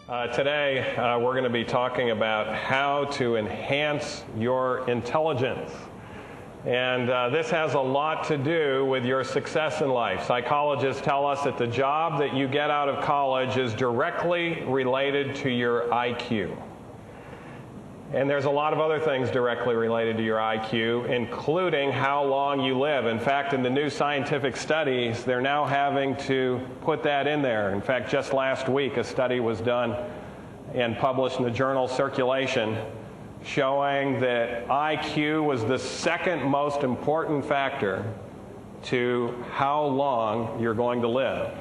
Today, we're going to be talking about how to enhance your intelligence. And this has a lot to do with your success in life. Psychologists tell us that the job that you get out of college is directly related to your IQ. And there's a lot of other things directly related to your IQ, including how long you live. In fact, in the new scientific studies, they're now having to put that in there. In fact, just last week, a study was done and published in the journal Circulation showing that IQ was the second most important factor to how long you're going to live,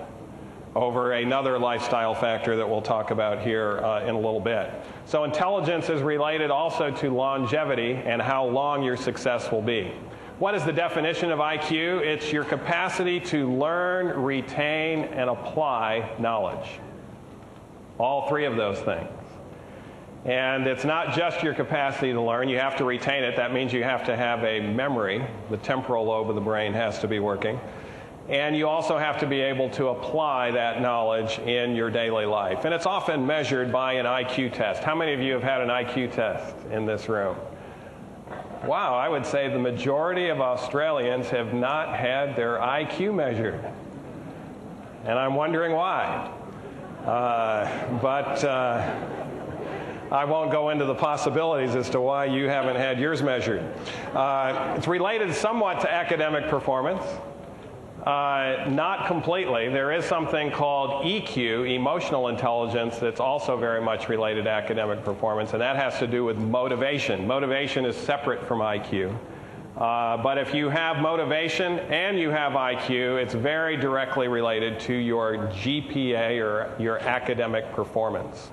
over another lifestyle factor that we'll talk about here in a little bit. So intelligence is related also to longevity and how long your success will be. What is the definition of IQ? It's your capacity to learn, retain, and apply knowledge. All three of those things. And it's not just your capacity to learn. You have to retain it. That means you have to have a memory. The temporal lobe of the brain has to be working. And you also have to be able to apply that knowledge in your daily life. And it's often measured by an IQ test. How many of you have had an IQ test in this room? Wow, I would say the majority of Australians have not had their IQ measured. And I'm wondering why. But I won't go into the possibilities as to why you haven't had yours measured. It's related somewhat to academic performance. Not completely. There is something called EQ, emotional intelligence, that's also very much related to academic performance, and that has to do with motivation. Motivation is separate from IQ. But if you have motivation and you have IQ, it's very directly related to your GPA or your academic performance.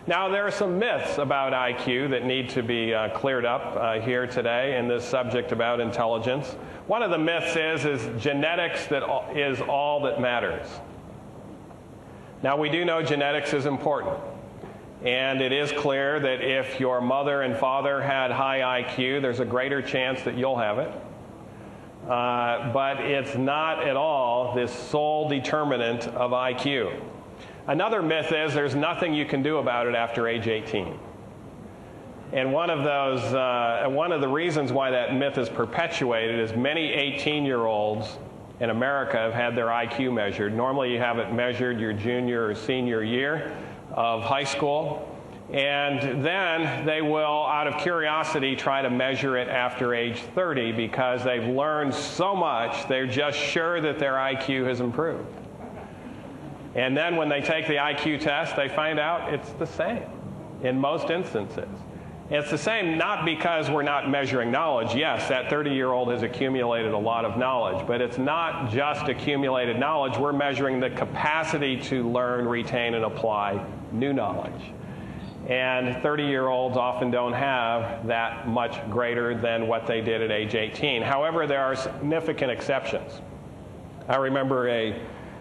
Now, there are some myths about IQ that need to be cleared up here today in this subject about intelligence. One of the myths is genetics that is all that matters. Now, we do know genetics is important. And it is clear that if your mother and father had high IQ, there's a greater chance that you'll have it. But it's not at all this sole determinant of IQ. Another myth is there's nothing you can do about it after age 18. And one of the reasons why that myth is perpetuated is many 18-year-olds in America have had their IQ measured. Normally you have it measured your junior or senior year of high school. And then they will, out of curiosity, try to measure it after age 30 because they've learned so much, they're just sure that their IQ has improved. And then when they take the IQ test, they find out it's the same in most instances. It's the same not because we're not measuring knowledge. Yes, that 30-year-old has accumulated a lot of knowledge, but it's not just accumulated knowledge. We're measuring the capacity to learn, retain, and apply new knowledge. And 30-year-olds often don't have that much greater than what they did at age 18. However, there are significant exceptions. I remember a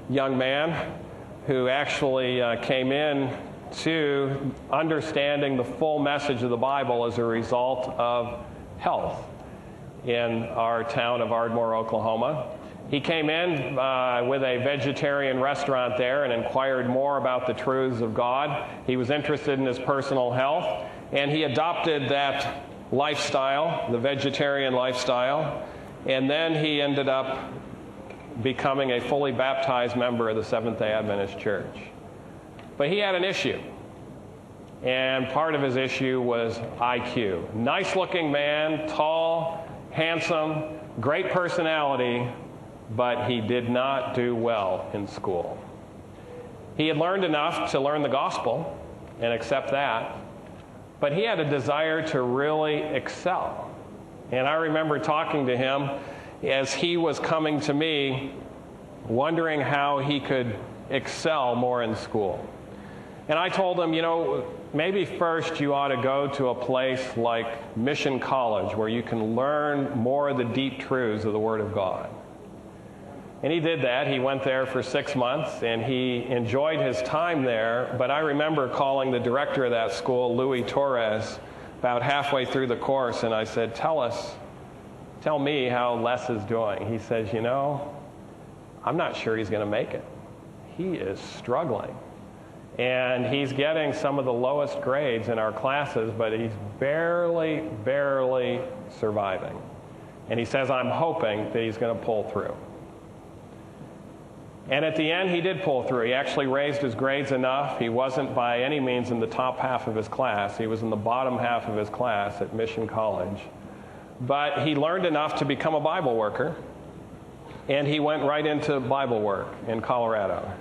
young man who actually came in to understanding the full message of the Bible as a result of health in our town of Ardmore, Oklahoma. He came in with a vegetarian restaurant there and inquired more about the truths of God. He was interested in his personal health, and he adopted that lifestyle, the vegetarian lifestyle, and then he ended up becoming a fully baptized member of the Seventh-day Adventist Church. But he had an issue, and part of his issue was IQ. Nice-looking man, tall, handsome, great personality, but he did not do well in school. He had learned enough to learn the gospel and accept that, but he had a desire to really excel. And I remember talking to him as he was coming to me, wondering how he could excel more in school. And I told him, maybe first you ought to go to a place like Mission College where you can learn more of the deep truths of the Word of God. And he did that. He went there for 6 months, and he enjoyed his time there. But I remember calling the director of that school, Louis Torres, about halfway through the course, and I said, tell me how Les is doing. He says, I'm not sure he's going to make it. He is struggling. And he's getting some of the lowest grades in our classes, but he's barely surviving. And he says, I'm hoping that he's going to pull through. And at the end, he did pull through. He actually raised his grades enough. He wasn't by any means in the top half of his class. He was in the bottom half of his class at Mission College. But he learned enough to become a Bible worker, and he went right into Bible work in Colorado.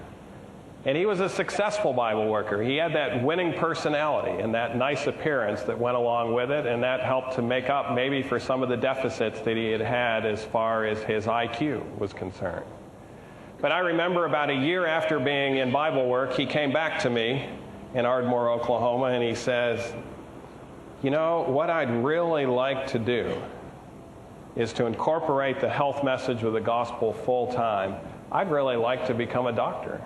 And he was a successful Bible worker. He had that winning personality and that nice appearance that went along with it, and that helped to make up maybe for some of the deficits that he had as far as his IQ was concerned. But I remember about a year after being in Bible work, he came back to me in Ardmore, Oklahoma, and he says, you know, what I'd really like to do is to incorporate the health message with the gospel full time. I'd really like to become a doctor.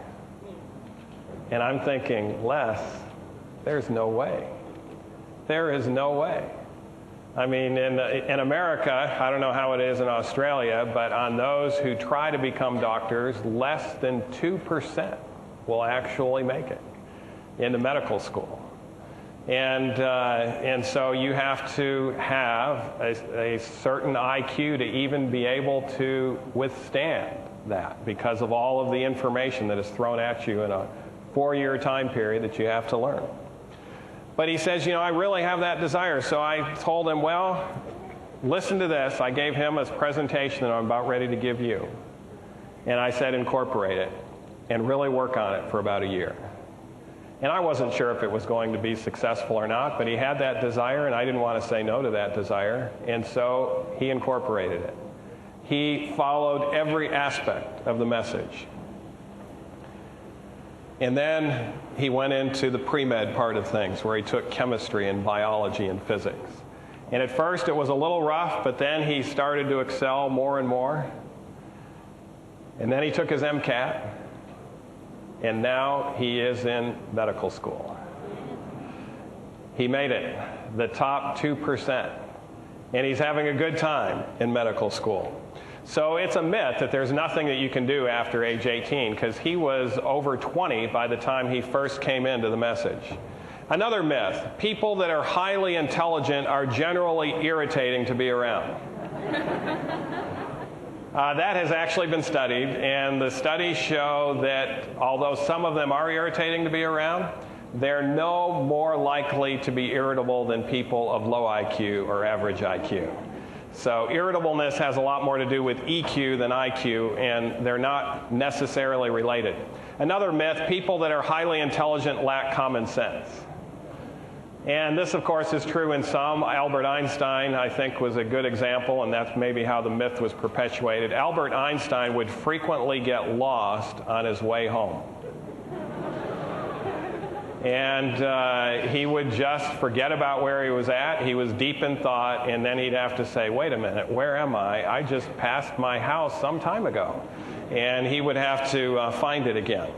And I'm thinking, Les, there's no way. There is no way. I mean, in America, I don't know how it is in Australia, but on those who try to become doctors, less than 2% will actually make it into medical school. And so you have to have a certain IQ to even be able to withstand that because of all of the information that is thrown at you in a 4-year time period that you have to learn. But he says, you know, I really have that desire. So I told him, well, listen to this. I gave him a presentation that I'm about ready to give you. And I said, incorporate it and really work on it for about a year. And I wasn't sure if it was going to be successful or not, but he had that desire, and I didn't want to say no to that desire. And so he incorporated it. He followed every aspect of the message. And then he went into the pre-med part of things, where he took chemistry and biology and physics. And at first it was a little rough, but then he started to excel more and more. And then he took his MCAT, and now he is in medical school. He made it, the top 2%, and he's having a good time in medical school. So it's a myth that there's nothing that you can do after age 18, because he was over 20 by the time he first came into the message. Another myth, people that are highly intelligent are generally irritating to be around. That has actually been studied, and the studies show that although some of them are irritating to be around, they're no more likely to be irritable than people of low IQ or average IQ. So irritableness has a lot more to do with EQ than IQ, and they're not necessarily related. Another myth, people that are highly intelligent lack common sense. And this, of course, is true in some. Albert Einstein, I think, was a good example, and that's maybe how the myth was perpetuated. Albert Einstein would frequently get lost on his way home. And he would just forget about where he was at. He was deep in thought, and then he'd have to say, wait a minute, where am I? I just passed my house some time ago. And he would have to find it again.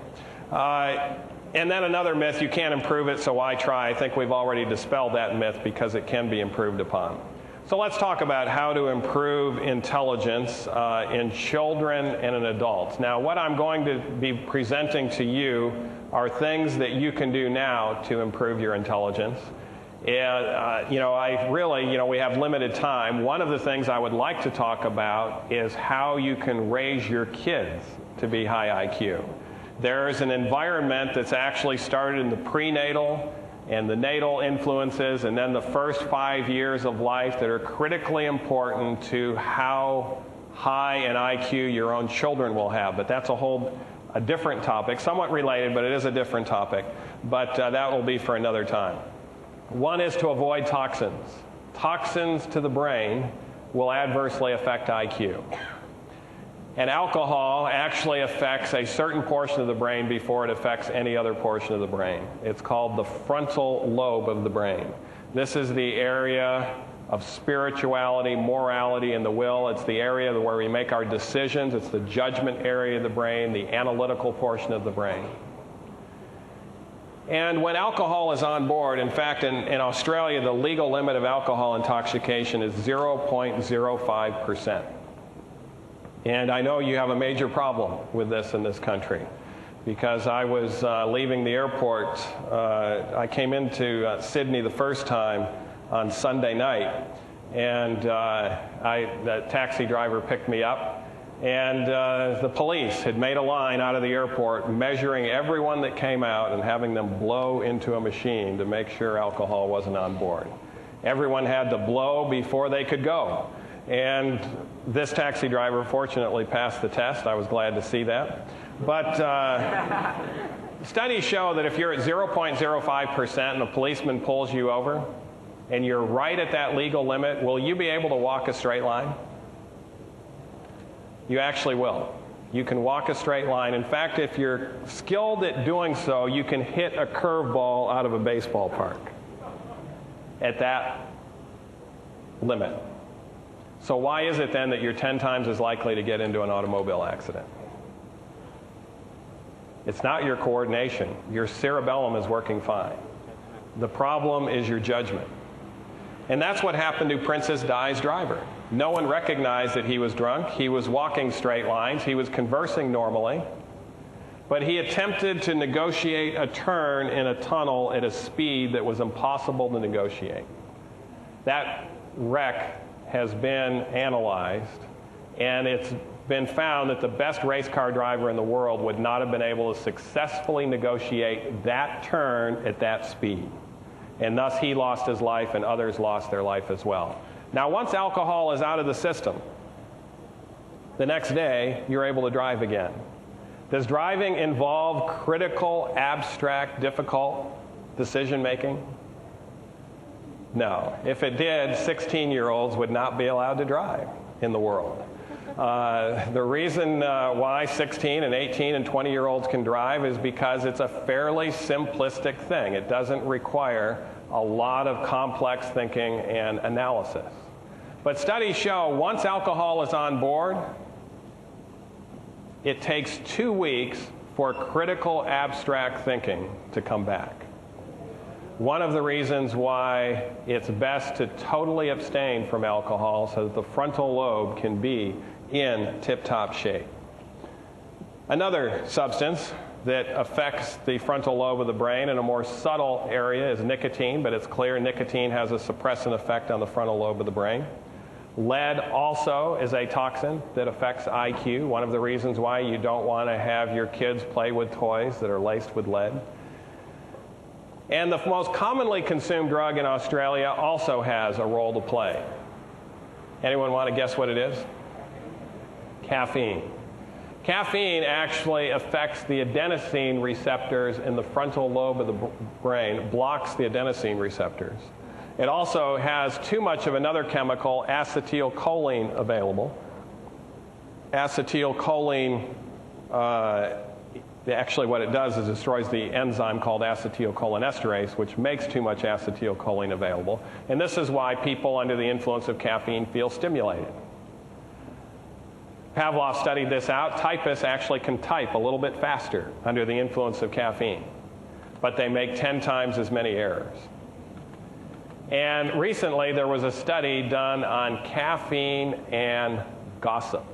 And then another myth, you can't improve it, so why try? I think we've already dispelled that myth because it can be improved upon. So let's talk about how to improve intelligence in children and in adults. Now, what I'm going to be presenting to you are things that you can do now to improve your intelligence. And, we have limited time. One of the things I would like to talk about is how you can raise your kids to be high IQ. There's an environment that's actually started in the prenatal and the natal influences, and then the first 5 years of life that are critically important to how high an IQ your own children will have. But that's a different topic, somewhat related, but it is a different topic. But that will be for another time. One is to avoid toxins. Toxins to the brain will adversely affect IQ. And alcohol actually affects a certain portion of the brain before it affects any other portion of the brain. It's called the frontal lobe of the brain. This is the area of spirituality, morality, and the will. It's the area where we make our decisions. It's the judgment area of the brain, the analytical portion of the brain. And when alcohol is on board, in fact, in Australia, the legal limit of alcohol intoxication is 0.05%. And I know you have a major problem with this in this country. because I was leaving the airport. I came into Sydney the first time on Sunday night, and the taxi driver picked me up, and the police had made a line out of the airport measuring everyone that came out and having them blow into a machine to make sure alcohol wasn't on board. Everyone had to blow before they could go. And this taxi driver fortunately passed the test. I was glad to see that. But studies show that if you're at 0.05% and a policeman pulls you over and you're right at that legal limit, will you be able to walk a straight line? You actually will. You can walk a straight line. In fact, if you're skilled at doing so, you can hit a curveball out of a baseball park at that limit. So why is it then that you're 10 times as likely to get into an automobile accident? It's not your coordination. Your cerebellum is working fine. The problem is your judgment. And that's what happened to Princess Di's driver. No one recognized that he was drunk. He was walking straight lines. He was conversing normally. But he attempted to negotiate a turn in a tunnel at a speed that was impossible to negotiate. That wreck has been analyzed, and it's been found that the best race car driver in the world would not have been able to successfully negotiate that turn at that speed. And thus he lost his life and others lost their life as well. Now, once alcohol is out of the system, the next day you're able to drive again. Does driving involve critical, abstract, difficult decision making? No. If it did, 16-year-olds would not be allowed to drive in the world. The reason why 16 and 18 and 20-year-olds can drive is because it's a fairly simplistic thing. It doesn't require a lot of complex thinking and analysis. But studies show once alcohol is on board, it takes 2 weeks for critical abstract thinking to come back. One of the reasons why it's best to totally abstain from alcohol so that the frontal lobe can be in tip-top shape. Another substance that affects the frontal lobe of the brain in a more subtle area is nicotine, but it's clear nicotine has a suppressant effect on the frontal lobe of the brain. Lead also is a toxin that affects IQ, one of the reasons why you don't want to have your kids play with toys that are laced with lead. And the most commonly consumed drug in Australia also has a role to play. Anyone want to guess what it is? Caffeine. Caffeine actually affects the adenosine receptors in the frontal lobe of the brain, blocks the adenosine receptors. It also has too much of another chemical, acetylcholine, available. Acetylcholine, actually what it does is destroys the enzyme called acetylcholinesterase, which makes too much acetylcholine available. And this is why people under the influence of caffeine feel stimulated. Pavlov studied this out. Typists actually can type a little bit faster under the influence of caffeine, but they make 10 times as many errors. And recently there was a study done on caffeine and gossip.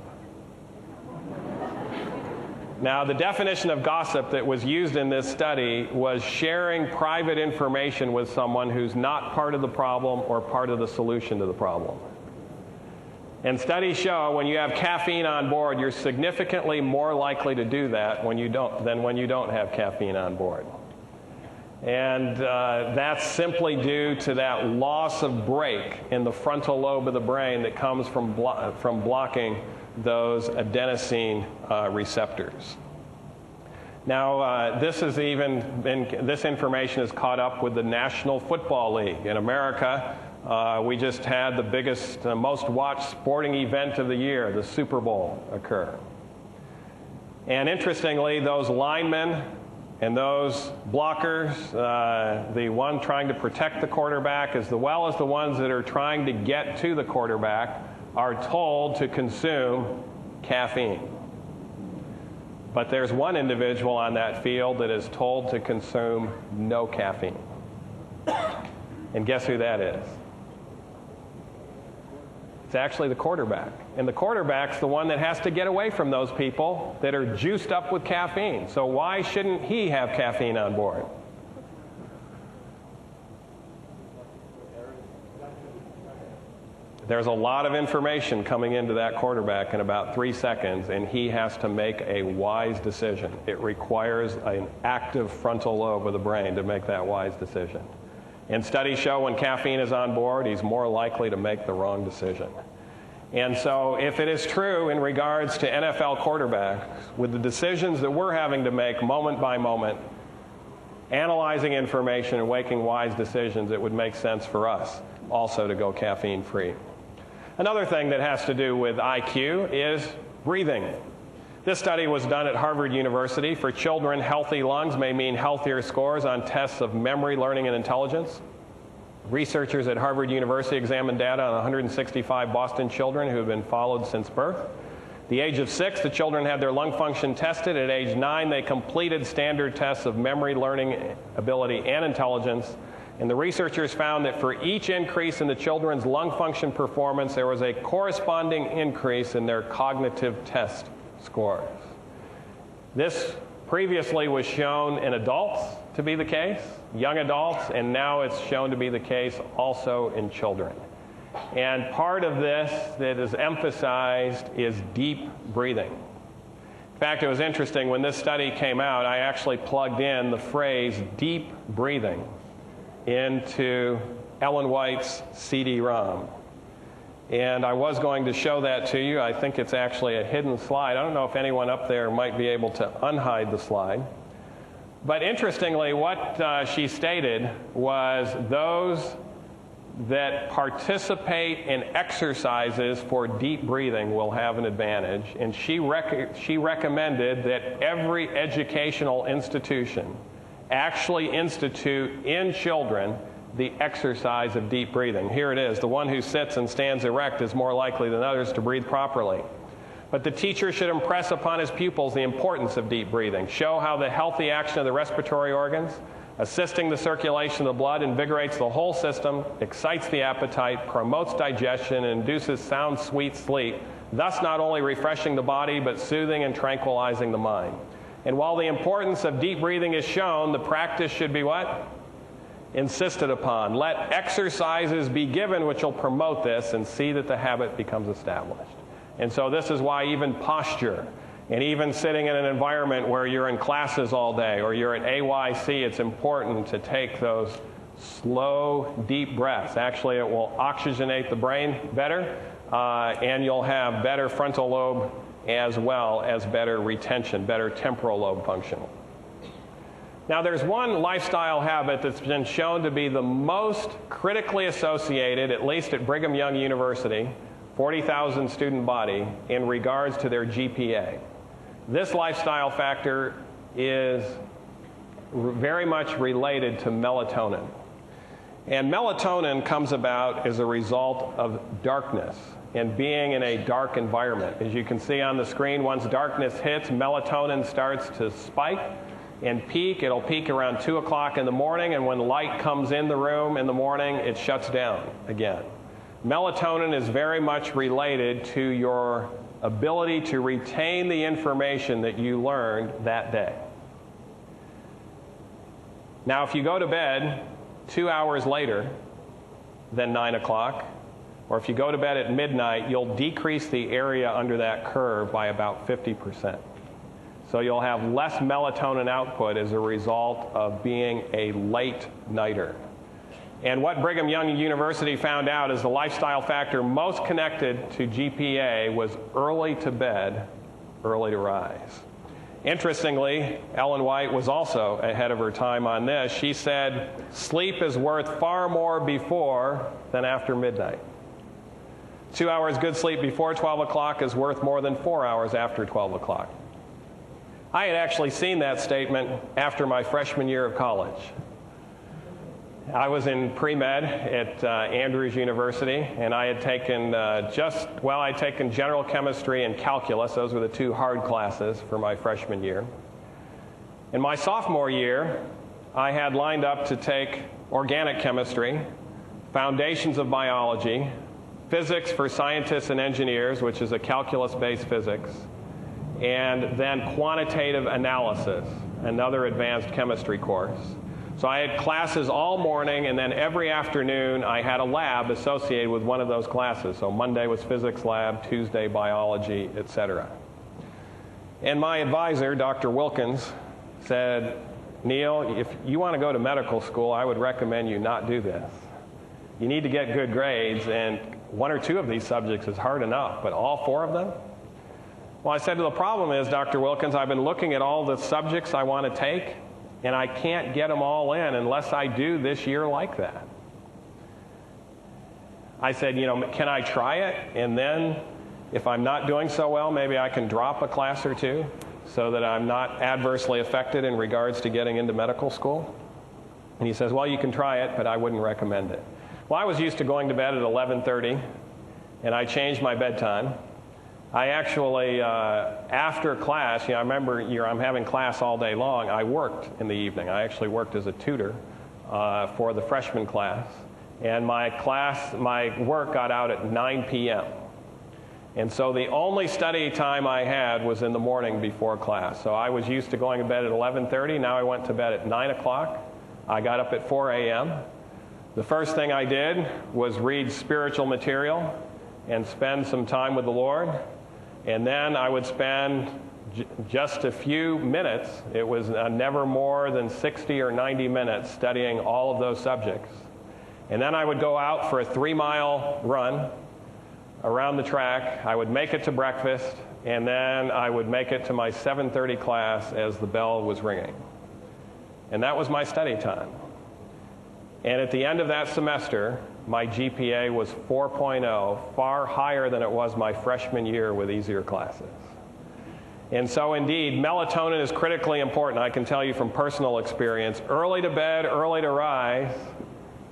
Now, the definition of gossip that was used in this study was sharing private information with someone who's not part of the problem or part of the solution to the problem. And studies show when you have caffeine on board, you're significantly more likely to do that than when you don't have caffeine on board. And that's simply due to that loss of brake in the frontal lobe of the brain that comes from blocking those adenosine receptors. Now, this information is caught up with the National Football League. In America, we just had the biggest, most watched sporting event of the year, the Super Bowl, occur. And interestingly, those linemen and those blockers, the one trying to protect the quarterback as well as the ones that are trying to get to the quarterback, are told to consume caffeine. But there's one individual on that field that is told to consume no caffeine. And guess who that is? It's actually the quarterback. And the quarterback's the one that has to get away from those people that are juiced up with caffeine. So why shouldn't he have caffeine on board? There's a lot of information coming into that quarterback in about 3 seconds, and he has to make a wise decision. It requires an active frontal lobe of the brain to make that wise decision. And studies show when caffeine is on board, he's more likely to make the wrong decision. And so if it is true in regards to NFL quarterbacks, with the decisions that we're having to make moment by moment, analyzing information and making wise decisions, it would make sense for us also to go caffeine-free. Another thing that has to do with IQ is breathing. This study was done at Harvard University. For children, healthy lungs may mean healthier scores on tests of memory, learning, and intelligence. Researchers at Harvard University examined data on 165 Boston children who have been followed since birth. At the age of 6, the children had their lung function tested. At age 9, they completed standard tests of memory, learning, ability, and intelligence. And the researchers found that for each increase in the children's lung function performance, there was a corresponding increase in their cognitive test scores. This previously was shown in adults to be the case, young adults, and now it's shown to be the case also in children. And part of this that is emphasized is deep breathing. In fact, it was interesting, when this study came out, I actually plugged in the phrase deep breathing into Ellen White's CD-ROM. And I was going to show that to you. I think it's actually a hidden slide. I don't know if anyone up there might be able to unhide the slide. But interestingly, what she stated was those that participate in exercises for deep breathing will have an advantage. And she recommended that every educational institution actually institute in children the exercise of deep breathing. Here it is. The one who sits and stands erect is more likely than others to breathe properly. But the teacher should impress upon his pupils the importance of deep breathing, show how the healthy action of the respiratory organs, assisting the circulation of the blood, invigorates the whole system, excites the appetite, promotes digestion, and induces sound, sweet sleep, thus not only refreshing the body, but soothing and tranquilizing the mind. And while the importance of deep breathing is shown, the practice should be what? Insisted upon. Let exercises be given which will promote this, and see that the habit becomes established. And so this is why even posture, and even sitting in an environment where you're in classes all day, or you're at AYC, it's important to take those slow, deep breaths. Actually, it will oxygenate the brain better, and you'll have better frontal lobe as well as better retention, better temporal lobe function. Now, there's one lifestyle habit that's been shown to be the most critically associated, at least at Brigham Young University, 40,000 student body, in regards to their GPA. This lifestyle factor is very much related to melatonin. And melatonin comes about as a result of darkness and being in a dark environment. As you can see on the screen, once darkness hits, melatonin starts to spike and peak. It'll peak around 2 o'clock in the morning, and when light comes in the room in the morning, it shuts down again. Melatonin is very much related to your ability to retain the information that you learned that day. Now, if you go to bed 2 hours later than 9 o'clock, or if you go to bed at midnight, you'll decrease the area under that curve by about 50%. So you'll have less melatonin output as a result of being a late nighter. And what Brigham Young University found out is the lifestyle factor most connected to GPA was early to bed, early to rise. Interestingly, Ellen White was also ahead of her time on this. She said, sleep is worth far more before than after midnight. 2 hours good sleep before 12 o'clock is worth more than 4 hours after 12 o'clock. I had actually seen that statement after my freshman year of college. I was in pre-med at Andrews University, and I had taken I'd taken general chemistry and calculus. Those were the two hard classes for my freshman year. In my sophomore year, I had lined up to take organic chemistry, foundations of biology, physics for scientists and engineers, which is a calculus-based physics, and then quantitative analysis, another advanced chemistry course. So I had classes all morning, and then every afternoon I had a lab associated with one of those classes. So Monday was physics lab, Tuesday biology, etc. And my advisor, Dr. Wilkins, said, Neil, if you want to go to medical school, I would recommend you not do this. You need to get good grades, and one or two of these subjects is hard enough, but all four of them? Well, I said, the problem is, Dr. Wilkins, I've been looking at all the subjects I want to take, and I can't get them all in unless I do this year like that. I said, can I try it? And then if I'm not doing so well, maybe I can drop a class or two so that I'm not adversely affected in regards to getting into medical school. And he says, well, you can try it, but I wouldn't recommend it. Well, I was used to going to bed at 11:30, and I changed my bedtime. I actually, after class, I remember I'm having class all day long. I worked in the evening. I actually worked as a tutor for the freshman class. And my work got out at 9 p.m. And so the only study time I had was in the morning before class. So I was used to going to bed at 11:30. Now I went to bed at 9 o'clock. I got up at 4 a.m. The first thing I did was read spiritual material and spend some time with the Lord. And then I would spend just a few minutes, it was never more than 60 or 90 minutes, studying all of those subjects. And then I would go out for a 3-mile run around the track. I would make it to breakfast, and then I would make it to my 7:30 class as the bell was ringing. And that was my study time. And at the end of that semester, my GPA was 4.0, far higher than it was my freshman year with easier classes. And so indeed, melatonin is critically important. I can tell you from personal experience, early to bed, early to rise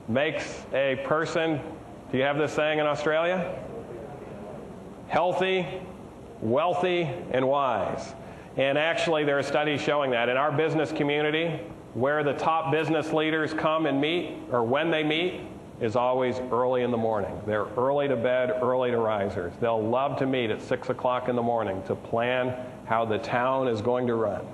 makes a person, do you have this saying in Australia? Healthy, wealthy, and wise. And actually, there are studies showing that. In our business community, where the top business leaders come and meet, or when they meet, is always early in the morning. They're early to bed, early to risers. They'll love to meet at 6 o'clock in the morning to plan how the town is going to run.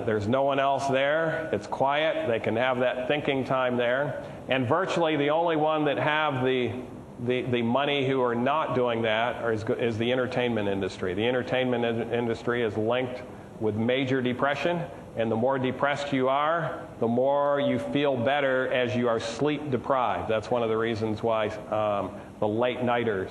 There's no one else there. It's quiet. They can have that thinking time there. And virtually the only one that have the money who are not doing that is the entertainment industry. The entertainment industry is linked with major depression, and the more depressed you are, the more you feel better as you are sleep deprived. That's one of the reasons why the late nighters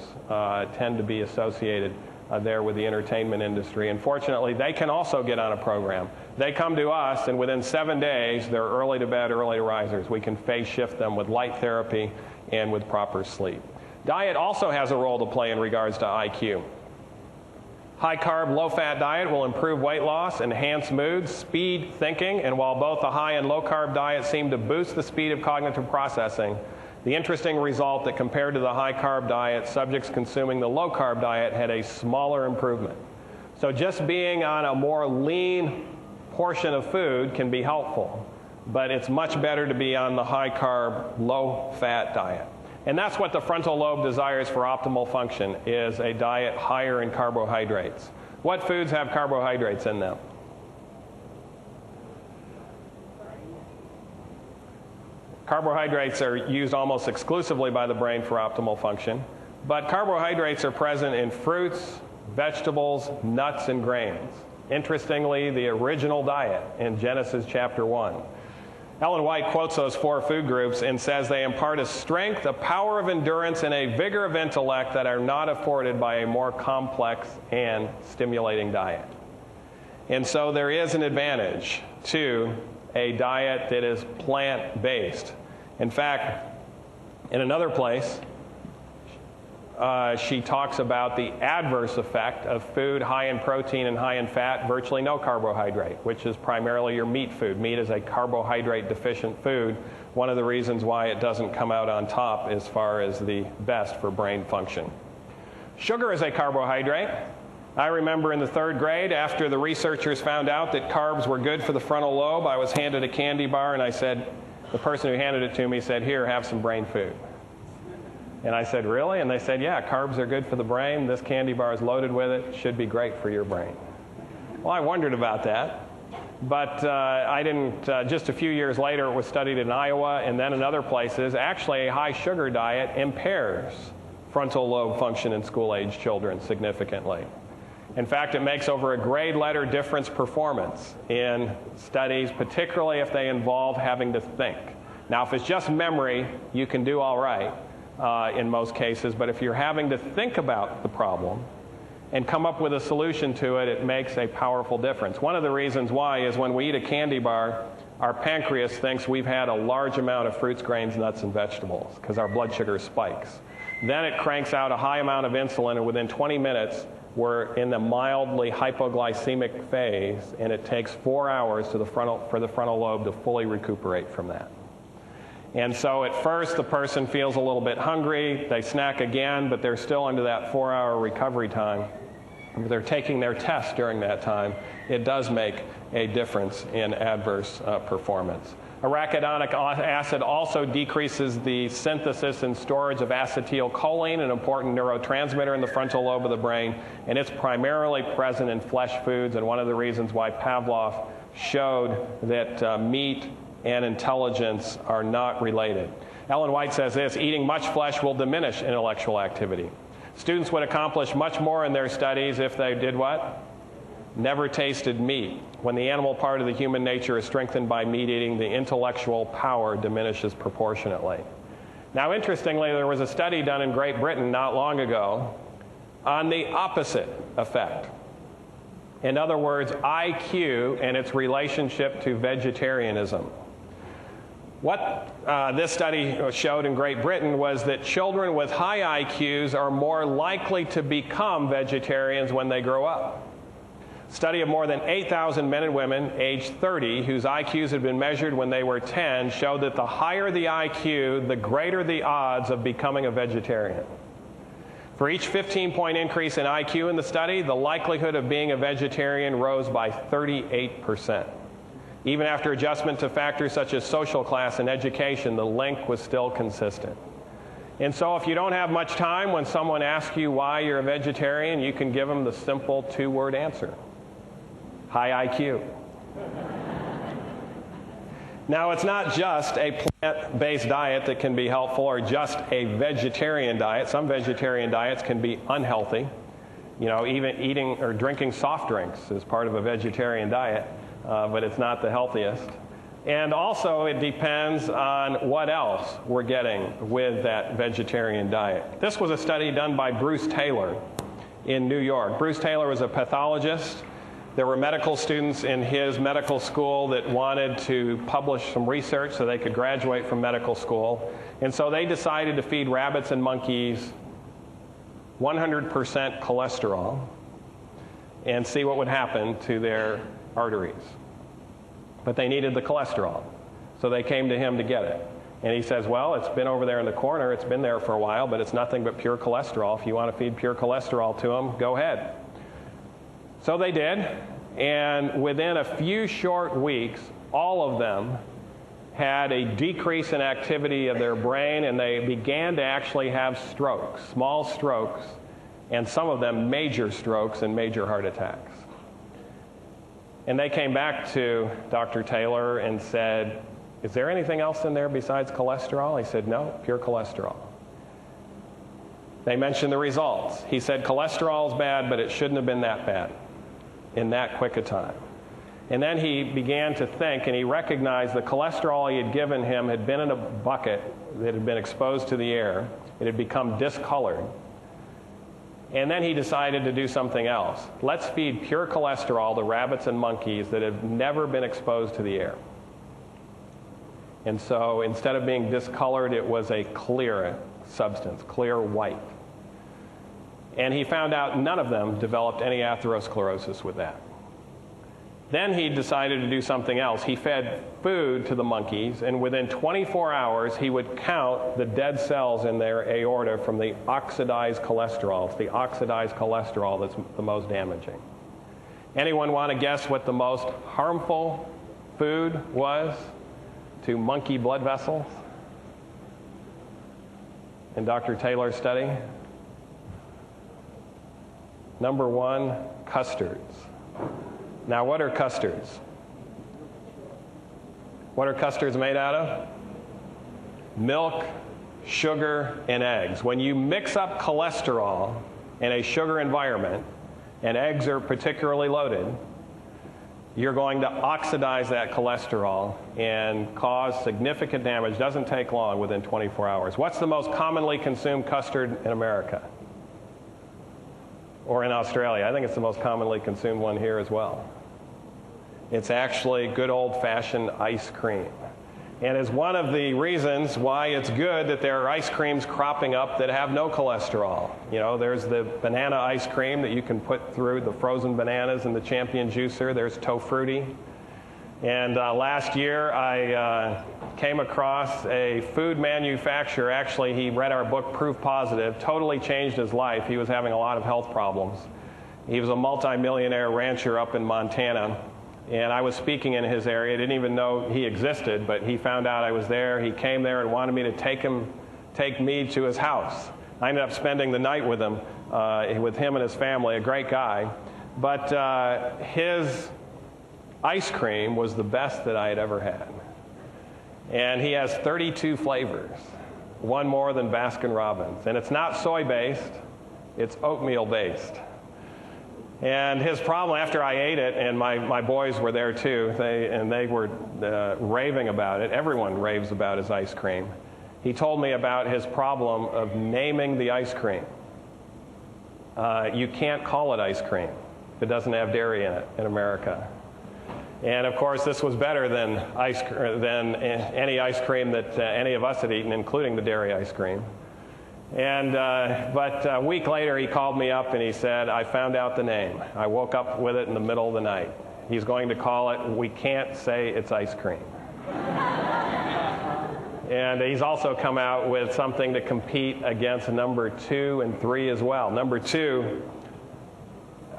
tend to be associated there with the entertainment industry. And fortunately, they can also get on a program. They come to us, and within 7 days, they're early to bed, early to risers. We can phase shift them with light therapy and with proper sleep. Diet also has a role to play in regards to IQ. High-carb, low-fat diet will improve weight loss, enhance mood, speed thinking, and while both the high and low-carb diet seem to boost the speed of cognitive processing, the interesting result that compared to the high-carb diet, subjects consuming the low-carb diet had a smaller improvement. So just being on a more lean portion of food can be helpful, but it's much better to be on the high-carb, low-fat diet. And that's what the frontal lobe desires for optimal function, is a diet higher in carbohydrates. What foods have carbohydrates in them? Carbohydrates are used almost exclusively by the brain for optimal function, but carbohydrates are present in fruits, vegetables, nuts, and grains. Interestingly, the original diet in Genesis chapter 1. Ellen White quotes those 4 food groups and says they impart a strength, a power of endurance, and a vigor of intellect that are not afforded by a more complex and stimulating diet. And so there is an advantage to a diet that is plant-based. In fact, in another place, she talks about the adverse effect of food high in protein and high in fat, virtually no carbohydrate, which is primarily your meat food. Meat is a carbohydrate-deficient food. One of the reasons why it doesn't come out on top as far as the best for brain function. Sugar is a carbohydrate. I remember in the 3rd grade, after the researchers found out that carbs were good for the frontal lobe, I was handed a candy bar, and I said, the person who handed it to me said, "Here, have some brain food." And I said, really? And they said, yeah, carbs are good for the brain. This candy bar is loaded with it. Should be great for your brain. Well, I wondered about that. But I didn't, just a few years later, it was studied in Iowa and then in other places. Actually, a high sugar diet impairs frontal lobe function in school-age children significantly. In fact, it makes over a grade letter difference performance in studies, particularly if they involve having to think. Now, if it's just memory, you can do all right in most cases, but if you're having to think about the problem and come up with a solution to it, it makes a powerful difference. One of the reasons why is when we eat a candy bar, our pancreas thinks we've had a large amount of fruits, grains, nuts, and vegetables because our blood sugar spikes. Then it cranks out a high amount of insulin, and within 20 minutes, we're in the mildly hypoglycemic phase, and it takes 4 hours for the frontal lobe to fully recuperate from that. And so at first, the person feels a little bit hungry. They snack again, but they're still under that 4-hour recovery time. If they're taking their test during that time, it does make a difference in adverse performance. Arachidonic acid also decreases the synthesis and storage of acetylcholine, an important neurotransmitter in the frontal lobe of the brain, and it's primarily present in flesh foods, and one of the reasons why Pavlov showed that meat and intelligence are not related. Ellen White says this: eating much flesh will diminish intellectual activity. Students would accomplish much more in their studies if they did what? Never tasted meat. When the animal part of the human nature is strengthened by meat eating, the intellectual power diminishes proportionately. Now, interestingly, there was a study done in Great Britain not long ago on the opposite effect. In other words, IQ and its relationship to vegetarianism. What this study showed in Great Britain was that children with high IQs are more likely to become vegetarians when they grow up. Study of more than 8,000 men and women aged 30 whose IQs had been measured when they were 10 showed that the higher the IQ, the greater the odds of becoming a vegetarian. For each 15-point increase in IQ in the study, the likelihood of being a vegetarian rose by 38%. Even after adjustment to factors such as social class and education, the link was still consistent. And so if you don't have much time, when someone asks you why you're a vegetarian, you can give them the simple 2-word answer: high IQ. Now, it's not just a plant-based diet that can be helpful or just a vegetarian diet. Some vegetarian diets can be unhealthy. You know, even eating or drinking soft drinks is part of a vegetarian diet, but it's not the healthiest. And also, it depends on what else we're getting with that vegetarian diet. This was a study done by Bruce Taylor in New York. Bruce Taylor was a pathologist. There were medical students in his medical school that wanted to publish some research so they could graduate from medical school. And so they decided to feed rabbits and monkeys 100% cholesterol and see what would happen to their arteries. But they needed the cholesterol, so they came to him to get it. And he says, well, it's been over there in the corner. It's been there for a while, but it's nothing but pure cholesterol. If you want to feed pure cholesterol to them, go ahead. So they did, and within a few short weeks, all of them had a decrease in activity of their brain, and they began to actually have strokes, small strokes, and some of them major strokes and major heart attacks. And they came back to Dr. Taylor and said, is there anything else in there besides cholesterol? He said, no, pure cholesterol. They mentioned the results. He said, cholesterol is bad, but it shouldn't have been that bad in that quick a time. And then he began to think, and he recognized the cholesterol he had given him had been in a bucket that had been exposed to the air. It had become discolored. And then he decided to do something else. Let's feed pure cholesterol to rabbits and monkeys that have never been exposed to the air. And so instead of being discolored, it was a clear substance, clear white. And he found out none of them developed any atherosclerosis with that. Then he decided to do something else. He fed food to the monkeys, and within 24 hours, he would count the dead cells in their aorta from the oxidized cholesterol. It's the oxidized cholesterol that's the most damaging. Anyone want to guess what the most harmful food was to monkey blood vessels? in Dr. Taylor's study? Number 1, custards. Now, what are custards? What are custards made out of? Milk, sugar, and eggs. When you mix up cholesterol in a sugar environment, and eggs are particularly loaded, you're going to oxidize that cholesterol and cause significant damage. Doesn't take long, within 24 hours. What's the most commonly consumed custard in America? Or in Australia? I think it's the most commonly consumed one here as well. It's actually good old-fashioned ice cream. And is one of the reasons why it's good that there are ice creams cropping up that have no cholesterol. You know, there's the banana ice cream that you can put through the frozen bananas in the Champion juicer. There's Fruity. And last year I came across a food manufacturer. Actually, he read our book, Proof Positive, totally changed his life. He was having a lot of health problems. He was a multimillionaire rancher up in Montana. And I was speaking in his area. I didn't even know he existed, but he found out I was there. He came there and wanted me to take me to his house. I ended up spending the night with him and his family, a great guy. But his ice cream was the best that I had ever had. And he has 32 flavors, one more than Baskin-Robbins. And it's not soy-based, it's oatmeal-based. And his problem, after I ate it, and my boys were there too, they were raving about it. Everyone raves about his ice cream. He told me about his problem of naming the ice cream. You can't call it ice cream if it doesn't have dairy in it in America. And of course, this was better than any ice cream that any of us had eaten, including the dairy ice cream. And but a week later, he called me up and he said, I found out the name. I woke up with it in the middle of the night. He's going to call it, we can't say it's ice cream. And he's also come out with something to compete against number 2 and 3 as well. Number 2,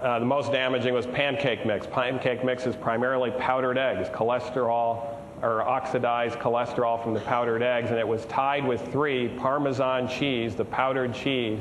the most damaging was pancake mix. Pancake mix is primarily powdered eggs, cholesterol, or oxidized cholesterol from the powdered eggs, and it was tied with 3, Parmesan cheese, the powdered cheese,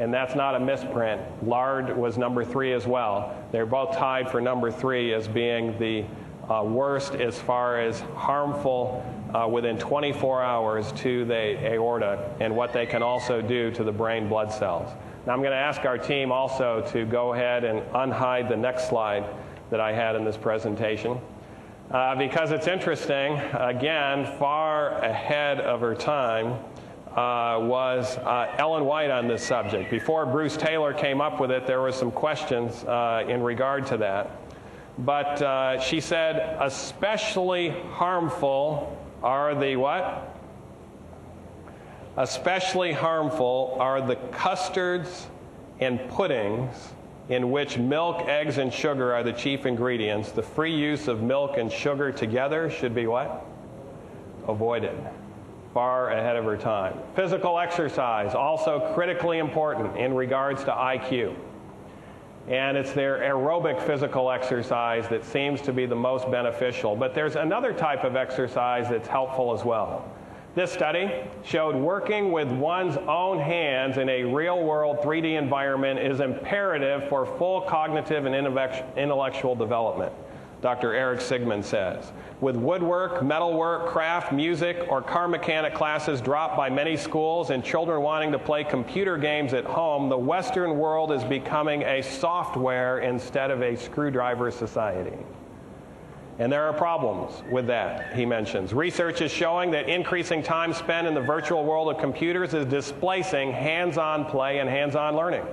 and that's not a misprint. Lard was number 3 as well. They're both tied for number 3 as being the worst as far as harmful within 24 hours to the aorta and what they can also do to the brain blood cells. Now I'm going to ask our team also to go ahead and unhide the next slide that I had in this presentation. Because it's interesting, again, far ahead of her time was Ellen White on this subject. Before Bruce Taylor came up with it, there were some questions in regard to that. But she said, especially harmful are the what? Especially harmful are the custards and puddings in which milk, eggs, and sugar are the chief ingredients. The free use of milk and sugar together should be what? Avoided. Far ahead of her time. Physical exercise, also critically important in regards to IQ. And it's their aerobic physical exercise that seems to be the most beneficial. But there's another type of exercise that's helpful as well. This study showed working with one's own hands in a real-world 3D environment is imperative for full cognitive and intellectual development, Dr. Eric Sigmund says. With woodwork, metalwork, craft, music, or car mechanic classes dropped by many schools and children wanting to play computer games at home, the Western world is becoming a software instead of a screwdriver society. And there are problems with that, he mentions. Research is showing that increasing time spent in the virtual world of computers is displacing hands-on play and hands-on learning.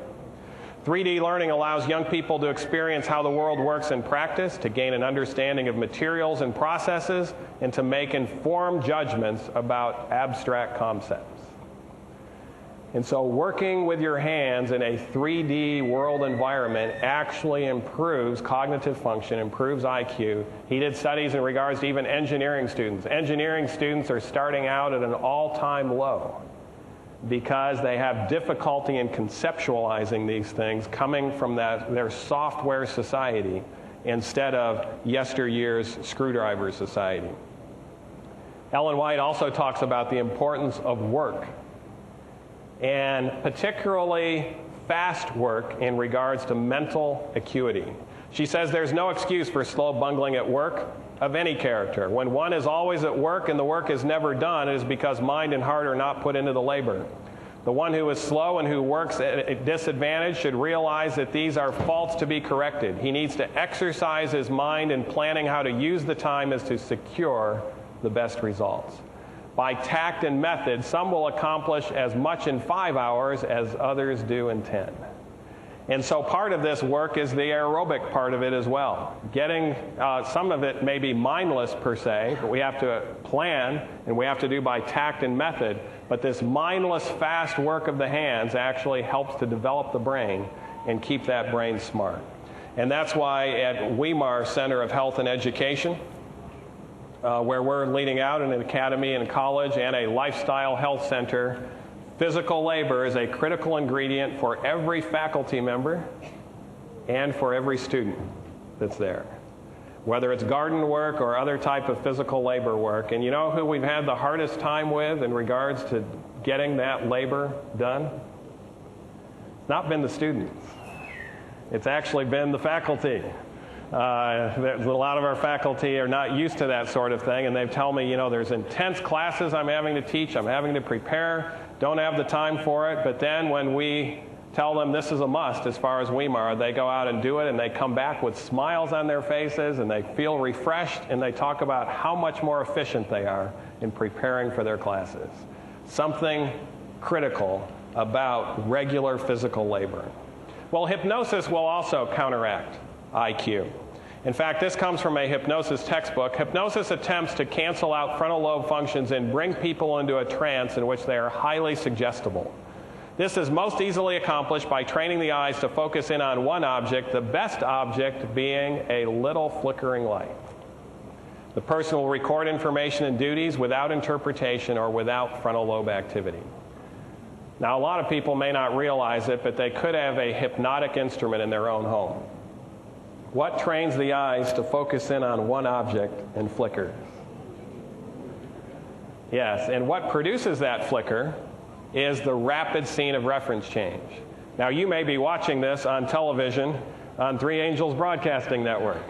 3D learning allows young people to experience how the world works in practice, to gain an understanding of materials and processes, and to make informed judgments about abstract concepts. And so working with your hands in a 3D world environment actually improves cognitive function, improves IQ. He did studies in regards to even engineering students. Engineering students are starting out at an all-time low because they have difficulty in conceptualizing these things coming from their software society instead of yesteryear's screwdriver society. Ellen White also talks about the importance of work and particularly fast work in regards to mental acuity. She says there's no excuse for slow bungling at work of any character. When one is always at work and the work is never done, it is because mind and heart are not put into the labor. The one who is slow and who works at a disadvantage should realize that these are faults to be corrected. He needs to exercise his mind in planning how to use the time as to secure the best results. By tact and method, some will accomplish as much in 5 hours as others do in 10. And so part of this work is the aerobic part of it as well. Getting some of it may be mindless per se, but we have to plan and we have to do by tact and method. But this mindless, fast work of the hands actually helps to develop the brain and keep that brain smart. And that's why at Weimar Center of Health and Education, where we're leading out in an academy and college and a lifestyle health center, physical labor is a critical ingredient for every faculty member and for every student that's there, whether it's garden work or other type of physical labor work. And you know who we've had the hardest time with in regards to getting that labor done? It's not been the students. It's actually been the faculty. A lot of our faculty are not used to that sort of thing, and they tell me, you know, there's intense classes I'm having to teach, I'm having to prepare, don't have the time for it. But then when we tell them this is a must as far as Weimar, they go out and do it, and they come back with smiles on their faces, and they feel refreshed, and they talk about how much more efficient they are in preparing for their classes. Something critical about regular physical labor. Well, hypnosis will also counteract IQ. In fact, this comes from a hypnosis textbook. Hypnosis attempts to cancel out frontal lobe functions and bring people into a trance in which they are highly suggestible. This is most easily accomplished by training the eyes to focus in on one object, the best object being a little flickering light. The person will record information and duties without interpretation or without frontal lobe activity. Now, a lot of people may not realize it, but they could have a hypnotic instrument in their own home. What trains the eyes to focus in on one object and flickers? Yes, and what produces that flicker is the rapid scene of reference change. Now, you may be watching this on television on Three Angels Broadcasting Network.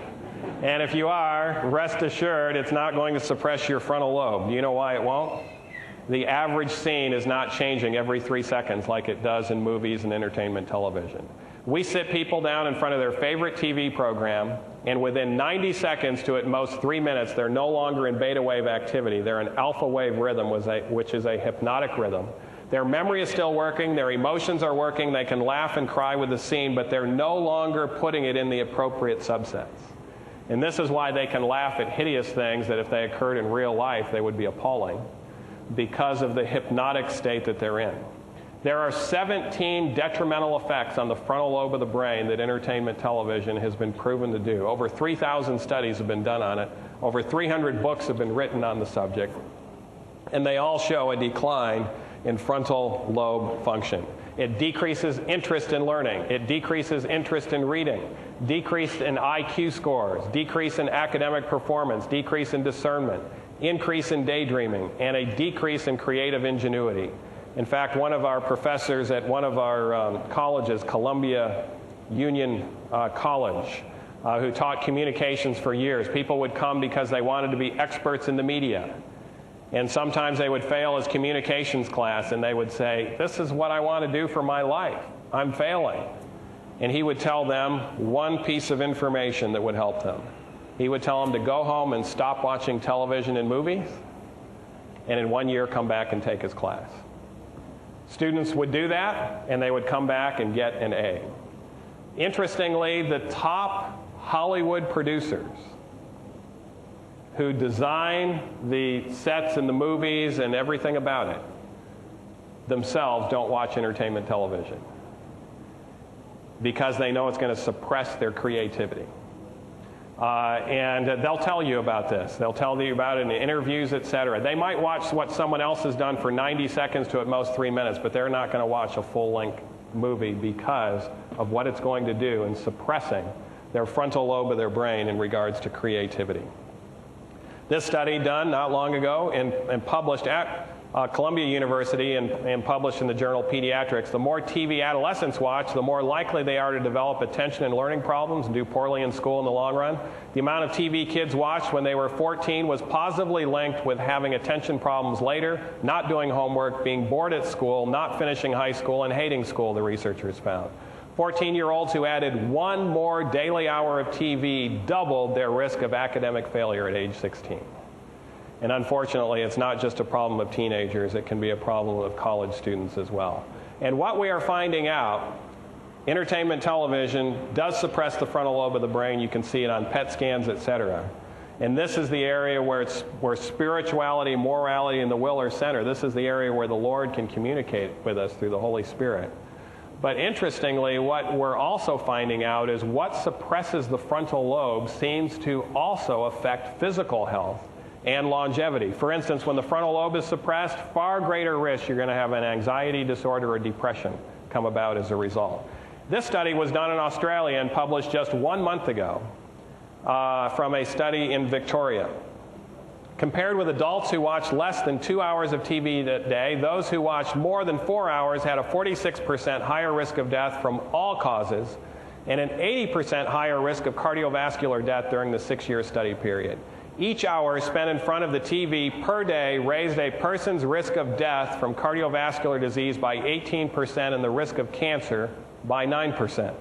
And if you are, rest assured it's not going to suppress your frontal lobe. Do you know why it won't? The average scene is not changing every 3 seconds like it does in movies and entertainment television. We sit people down in front of their favorite TV program, and within 90 seconds to at most 3 minutes, they're no longer in beta wave activity. They're in alpha wave rhythm, which is a hypnotic rhythm. Their memory is still working, their emotions are working, they can laugh and cry with the scene, but they're no longer putting it in the appropriate subsets. And this is why they can laugh at hideous things that if they occurred in real life, they would be appalling, because of the hypnotic state that they're in. There are 17 detrimental effects on the frontal lobe of the brain that entertainment television has been proven to do. Over 3,000 studies have been done on it. Over 300 books have been written on the subject. And they all show a decline in frontal lobe function. It decreases interest in learning. It decreases interest in reading. Decrease in IQ scores. Decrease in academic performance. Decrease in discernment. Increase in daydreaming. And a decrease in creative ingenuity. In fact, one of our professors at one of our colleges, Columbia Union College, who taught communications for years, people would come because they wanted to be experts in the media. And sometimes they would fail his communications class, and they would say, "This is what I want to do for my life. I'm failing." And he would tell them one piece of information that would help them. He would tell them to go home and stop watching television and movies, and in 1 year come back and take his class. Students would do that, and they would come back and get an A. Interestingly, the top Hollywood producers who design the sets and the movies and everything about it themselves don't watch entertainment television because they know it's going to suppress their creativity. And they'll tell you about this. They'll tell you about it in interviews, etc. They might watch what someone else has done for 90 seconds to at most 3 minutes, but they're not going to watch a full-length movie because of what it's going to do in suppressing their frontal lobe of their brain in regards to creativity. This study done not long ago and published Columbia University and published in the journal Pediatrics, the more TV adolescents watch, the more likely they are to develop attention and learning problems and do poorly in school in the long run. The amount of TV kids watched when they were 14 was positively linked with having attention problems later, not doing homework, being bored at school, not finishing high school, and hating school, the researchers found. 14-year-olds who added one more daily hour of TV doubled their risk of academic failure at age 16. And unfortunately, it's not just a problem of teenagers, it can be a problem of college students as well. And what we are finding out, entertainment television does suppress the frontal lobe of the brain. You can see it on PET scans, etc. And this is the area where spirituality, morality, and the will are centered. This is the area where the Lord can communicate with us through the Holy Spirit. But interestingly, what we're also finding out is what suppresses the frontal lobe seems to also affect physical health and longevity. For instance, when the frontal lobe is suppressed, far greater risk you're going to have an anxiety disorder or depression come about as a result. This study was done in Australia and published just 1 month ago from a study in Victoria. Compared with adults who watched less than 2 hours of TV a day, those who watched more than 4 hours had a 46% higher risk of death from all causes and an 80% higher risk of cardiovascular death during the 6-year study period. Each hour spent in front of the TV per day raised a person's risk of death from cardiovascular disease by 18% and the risk of cancer by 9%.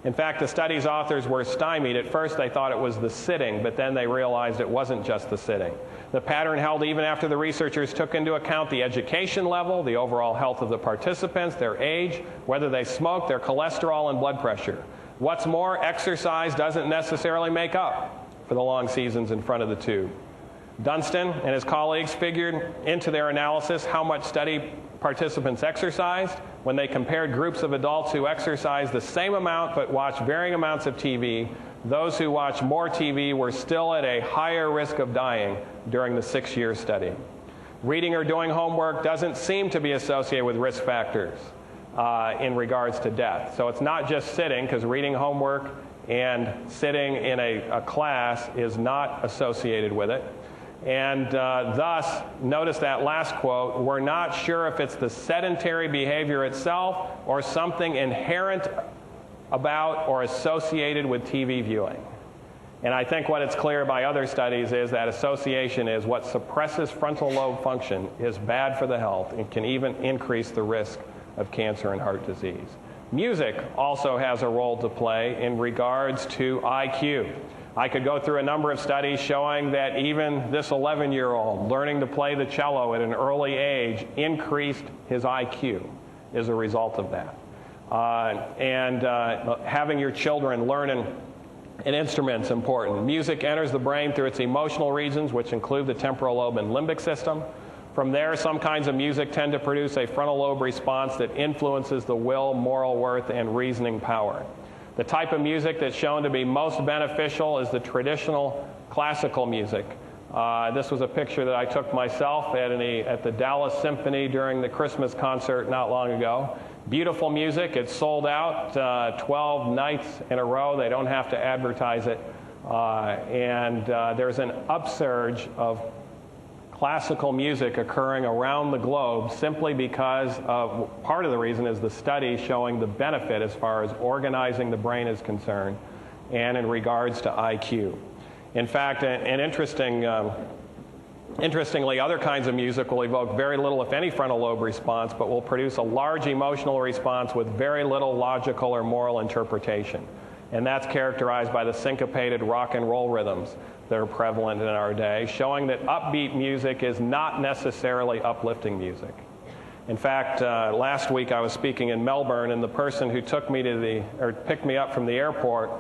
In fact, the study's authors were stymied. At first, they thought it was the sitting, but then they realized it wasn't just the sitting. The pattern held even after the researchers took into account the education level, the overall health of the participants, their age, whether they smoked, their cholesterol, and blood pressure. What's more, exercise doesn't necessarily make up for the long seasons in front of the tube. Dunstan and his colleagues figured into their analysis how much study participants exercised when they compared groups of adults who exercised the same amount but watched varying amounts of TV. Those who watched more TV were still at a higher risk of dying during the 6-year study. Reading or doing homework doesn't seem to be associated with risk factors in regards to death. So it's not just sitting, because reading homework and sitting in a class is not associated with it. And thus, notice that last quote, we're not sure if it's the sedentary behavior itself or something inherent about or associated with TV viewing. And I think what it's clear by other studies is that association is what suppresses frontal lobe function is bad for the health and can even increase the risk of cancer and heart disease. Music also has a role to play in regards to IQ. I could go through a number of studies showing that even this 11-year-old learning to play the cello at an early age increased his IQ as a result of that. Having your children learn an instrument is important. Music enters the brain through its emotional regions, which include the temporal lobe and limbic system. From there, some kinds of music tend to produce a frontal lobe response that influences the will, moral worth, and reasoning power. The type of music that's shown to be most beneficial is the traditional classical music. This was a picture that I took myself at the Dallas Symphony during the Christmas concert not long ago. Beautiful music. It's sold out 12 nights in a row. They don't have to advertise it. There's an upsurge of classical music occurring around the globe simply because of, part of the reason is the study showing the benefit as far as organizing the brain is concerned and in regards to IQ. In fact, interestingly, other kinds of music will evoke very little, if any, frontal lobe response, but will produce a large emotional response with very little logical or moral interpretation. And that's characterized by the syncopated rock and roll rhythms that are prevalent in our day, showing that upbeat music is not necessarily uplifting music. In fact, last week I was speaking in Melbourne, and the person who picked me up from the airport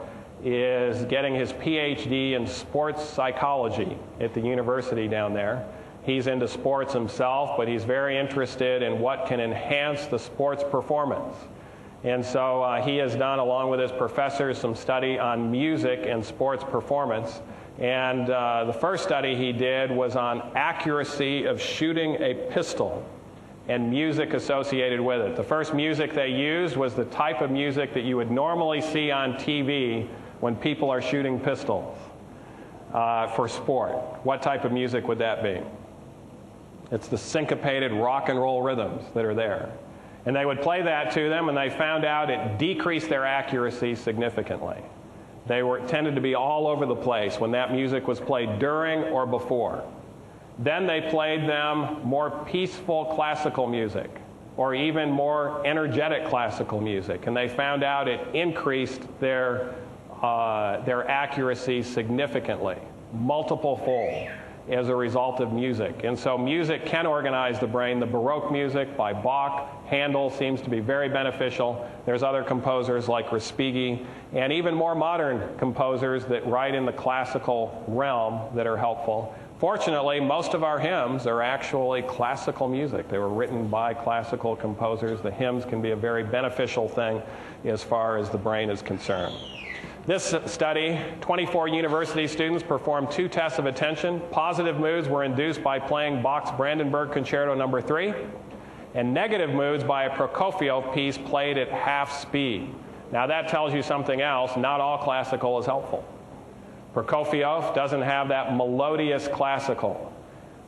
is getting his PhD in sports psychology at the university down there. He's into sports himself, but he's very interested in what can enhance the sports performance. And so he has done, along with his professors, some study on music and sports performance. And the first study he did was on accuracy of shooting a pistol and music associated with it. The first music they used was the type of music that you would normally see on TV when people are shooting pistols for sport. What type of music would that be? It's the syncopated rock and roll rhythms that are there. And they would play that to them, and they found out it decreased their accuracy significantly. They tended to be all over the place when that music was played during or before. Then they played them more peaceful classical music, or even more energetic classical music, and they found out it increased their accuracy significantly, multiple-fold, as a result of music. And so music can organize the brain. The Baroque music by Bach, Handel seems to be very beneficial. There's other composers like Respighi, and even more modern composers that write in the classical realm that are helpful. Fortunately, most of our hymns are actually classical music. They were written by classical composers. The hymns can be a very beneficial thing as far as the brain is concerned. This study, 24 university students performed 2 tests of attention. Positive moods were induced by playing Bach's Brandenburg Concerto No. 3, and negative moods by a Prokofiev piece played at half speed. Now that tells you something else. Not all classical is helpful. Prokofiev doesn't have that melodious classical.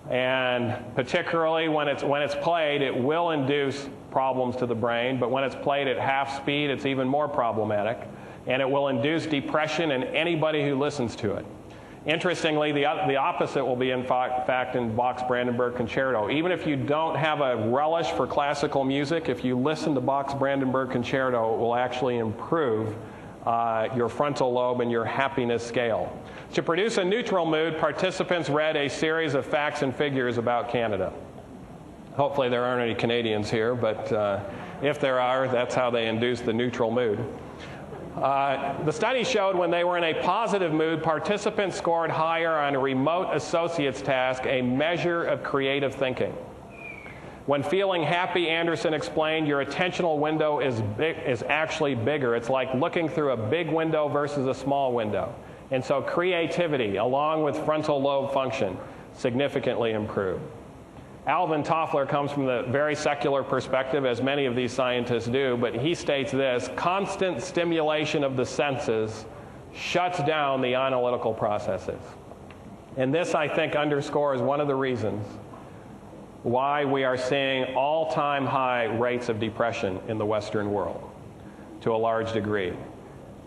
And particularly when it's played, it will induce problems to the brain, but when it's played at half speed, it's even more problematic. And it will induce depression in anybody who listens to it. Interestingly, the opposite will be in fact in Bach's Brandenburg Concerto. Even if you don't have a relish for classical music, if you listen to Bach's Brandenburg Concerto, it will actually improve your frontal lobe and your happiness scale. To produce a neutral mood, participants read a series of facts and figures about Canada. Hopefully there aren't any Canadians here, but if there are, that's how they induce the neutral mood. The study showed when they were in a positive mood, participants scored higher on a remote associates task, a measure of creative thinking. When feeling happy, Anderson explained, your attentional window is actually bigger. It's like looking through a big window versus a small window. And so creativity, along with frontal lobe function, significantly improved. Alvin Toffler comes from the very secular perspective, as many of these scientists do, but he states this: constant stimulation of the senses shuts down the analytical processes. And this, I think, underscores one of the reasons why we are seeing all-time high rates of depression in the Western world, to a large degree.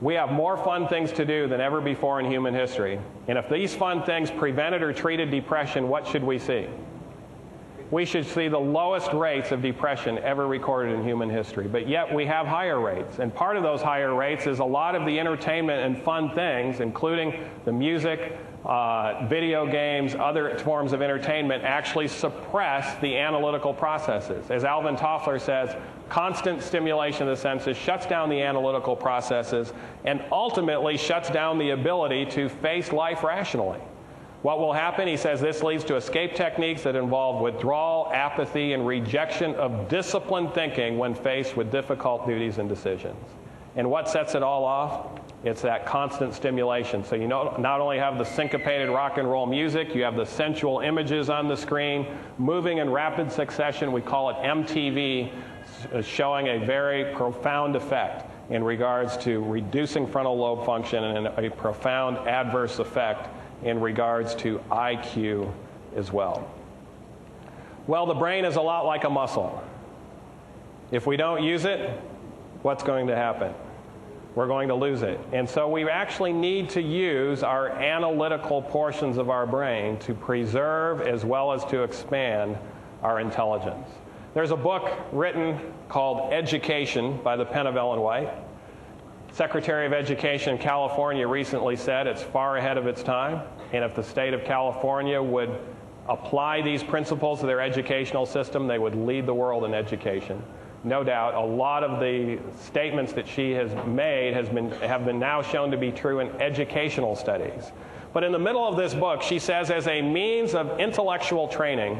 We have more fun things to do than ever before in human history, and if these fun things prevented or treated depression, what should we see? We should see the lowest rates of depression ever recorded in human history, but yet we have higher rates. And part of those higher rates is a lot of the entertainment and fun things, including the music, video games, other forms of entertainment, actually suppress the analytical processes. As Alvin Toffler says, constant stimulation of the senses shuts down the analytical processes and ultimately shuts down the ability to face life rationally. What will happen, he says, this leads to escape techniques that involve withdrawal, apathy, and rejection of disciplined thinking when faced with difficult duties and decisions. And what sets it all off? It's that constant stimulation. So you not only have the syncopated rock and roll music, you have the sensual images on the screen, moving in rapid succession. We call it MTV, showing a very profound effect in regards to reducing frontal lobe function and a profound adverse effect in regards to IQ as well. Well, the brain is a lot like a muscle. If we don't use it, what's going to happen? We're going to lose it. And so we actually need to use our analytical portions of our brain to preserve as well as to expand our intelligence. There's a book written called Education by the pen of Ellen White. Secretary of Education in California recently said it's far ahead of its time, and if the state of California would apply these principles to their educational system, they would lead the world in education. No doubt, a lot of the statements that she has made have been now shown to be true in educational studies. But in the middle of this book, she says, as a means of intellectual training,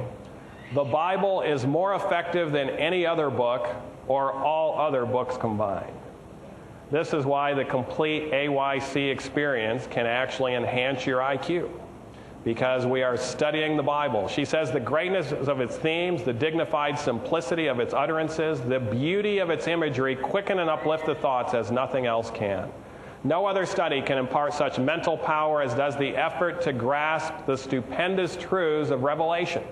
the Bible is more effective than any other book or all other books combined. This is why the complete AYC experience can actually enhance your IQ, because we are studying the Bible. She says the greatness of its themes, the dignified simplicity of its utterances, the beauty of its imagery quicken and uplift the thoughts as nothing else can. No other study can impart such mental power as does the effort to grasp the stupendous truths of Revelation.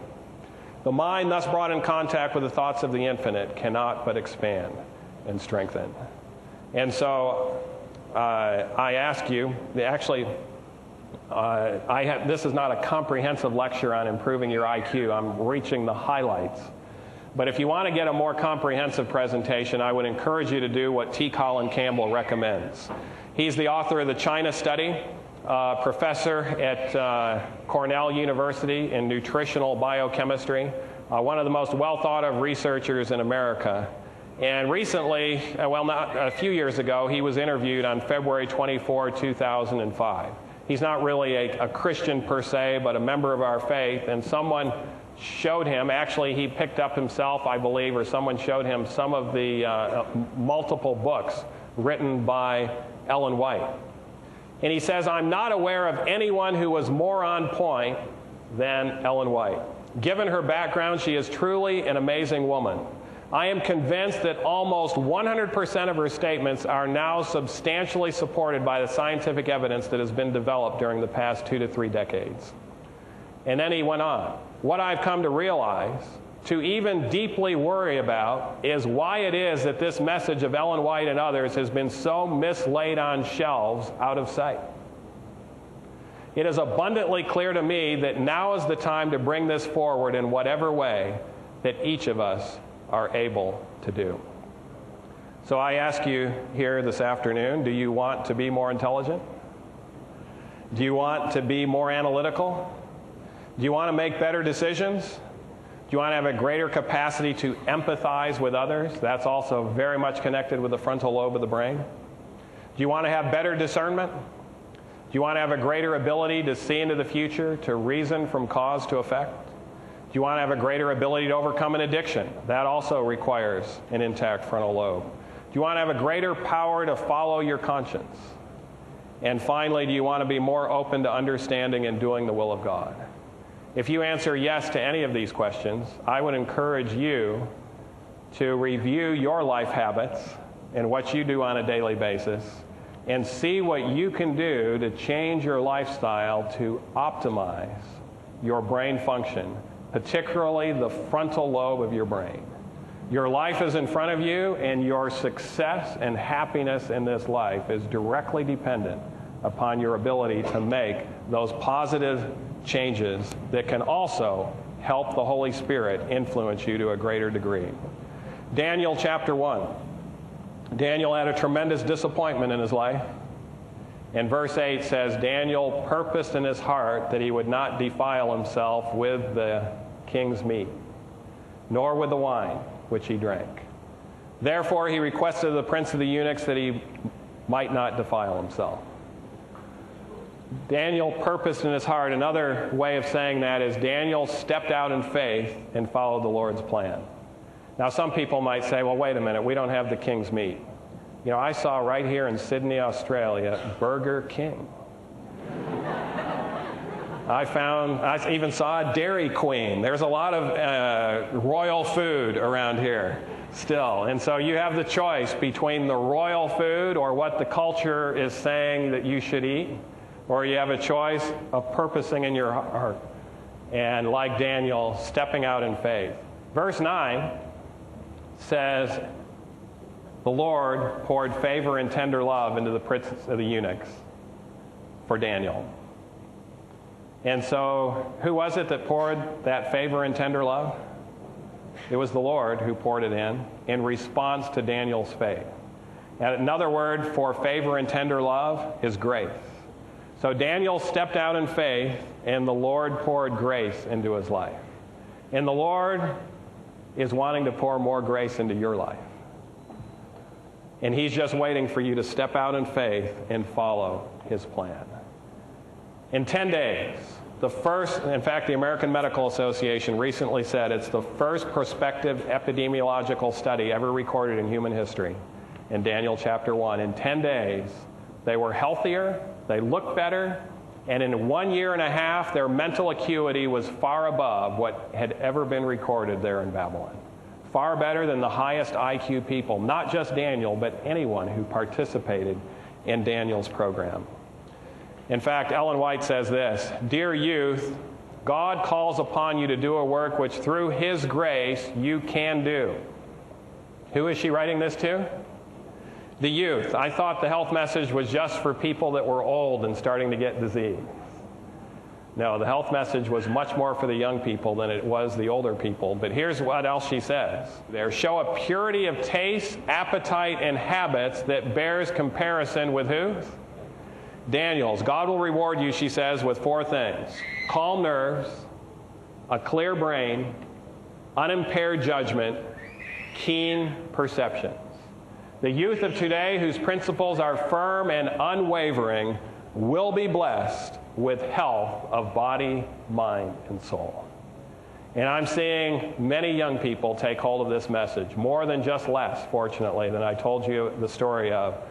The mind thus brought in contact with the thoughts of the infinite cannot but expand and strengthen. And so I ask you, this is not a comprehensive lecture on improving your IQ. I'm reaching the highlights. But if you want to get a more comprehensive presentation, I would encourage you to do what T. Colin Campbell recommends. He's the author of the China Study, professor at Cornell University in nutritional biochemistry, one of the most well thought of researchers in America. And recently, not a few years ago, he was interviewed on February 24, 2005. He's not really a Christian per se, but a member of our faith, and someone showed him, actually he picked up himself, I believe, or someone showed him some of the multiple books written by Ellen White. And he says, I'm not aware of anyone who was more on point than Ellen White. Given her background, she is truly an amazing woman. I am convinced that almost 100% of her statements are now substantially supported by the scientific evidence that has been developed during the past 2 to 3 decades. And then he went on. What I've come to realize, to even deeply worry about, is why it is that this message of Ellen White and others has been so mislaid on shelves out of sight. It is abundantly clear to me that now is the time to bring this forward in whatever way that each of us are able to do. So I ask you here this afternoon, do you want to be more intelligent? Do you want to be more analytical? Do you want to make better decisions? Do you want to have a greater capacity to empathize with others? That's also very much connected with the frontal lobe of the brain. Do you want to have better discernment? Do you want to have a greater ability to see into the future, to reason from cause to effect? Do you want to have a greater ability to overcome an addiction? That also requires an intact frontal lobe. Do you want to have a greater power to follow your conscience? And finally, do you want to be more open to understanding and doing the will of God? If you answer yes to any of these questions, I would encourage you to review your life habits and what you do on a daily basis and see what you can do to change your lifestyle to optimize your brain function, particularly the frontal lobe of your brain. Your life is in front of you, and your success and happiness in this life is directly dependent upon your ability to make those positive changes that can also help the Holy Spirit influence you to a greater degree. Daniel chapter 1. Daniel had a tremendous disappointment in his life. And verse 8 says, Daniel purposed in his heart that he would not defile himself with the king's meat, nor with the wine which he drank. Therefore he requested of the prince of the eunuchs that he might not defile himself. Daniel purposed in his heart. Another way of saying that is Daniel stepped out in faith and followed the Lord's plan. Now some people might say, well, wait a minute, we don't have the king's meat. You know, I saw right here in Sydney, Australia, Burger King. I even saw a Dairy Queen. There's a lot of royal food around here still. And so you have the choice between the royal food or what the culture is saying that you should eat, or you have a choice of purposing in your heart and, like Daniel, stepping out in faith. Verse 9 says, the Lord poured favor and tender love into the prince of the eunuchs for Daniel. And so, who was it that poured that favor and tender love? It was the Lord who poured it in response to Daniel's faith. And another word for favor and tender love is grace. So Daniel stepped out in faith, and the Lord poured grace into his life. And the Lord is wanting to pour more grace into your life. And he's just waiting for you to step out in faith and follow his plan. In 10 days, the first, in fact, the American Medical Association recently said it's the first prospective epidemiological study ever recorded in human history in Daniel chapter 1. In 10 days, they were healthier, they looked better, and in 1 year and a half, their mental acuity was far above what had ever been recorded there in Babylon. Far better than the highest IQ people, not just Daniel, but anyone who participated in Daniel's program. In fact, Ellen White says this, "Dear youth, God calls upon you to do a work which through His grace you can do. Who is she writing this to? The youth. I thought the health message was just for people that were old and starting to get disease. No, the health message was much more for the young people than it was the older people. But here's what else she says. There, show a purity of taste, appetite, and habits that bears comparison with who? Daniel's. God will reward you, she says, with 4 things. Calm nerves, a clear brain, unimpaired judgment, keen perceptions. The youth of today, whose principles are firm and unwavering, will be blessed with health of body, mind, and soul. And I'm seeing many young people take hold of this message, more than just less, fortunately, than I told you the story of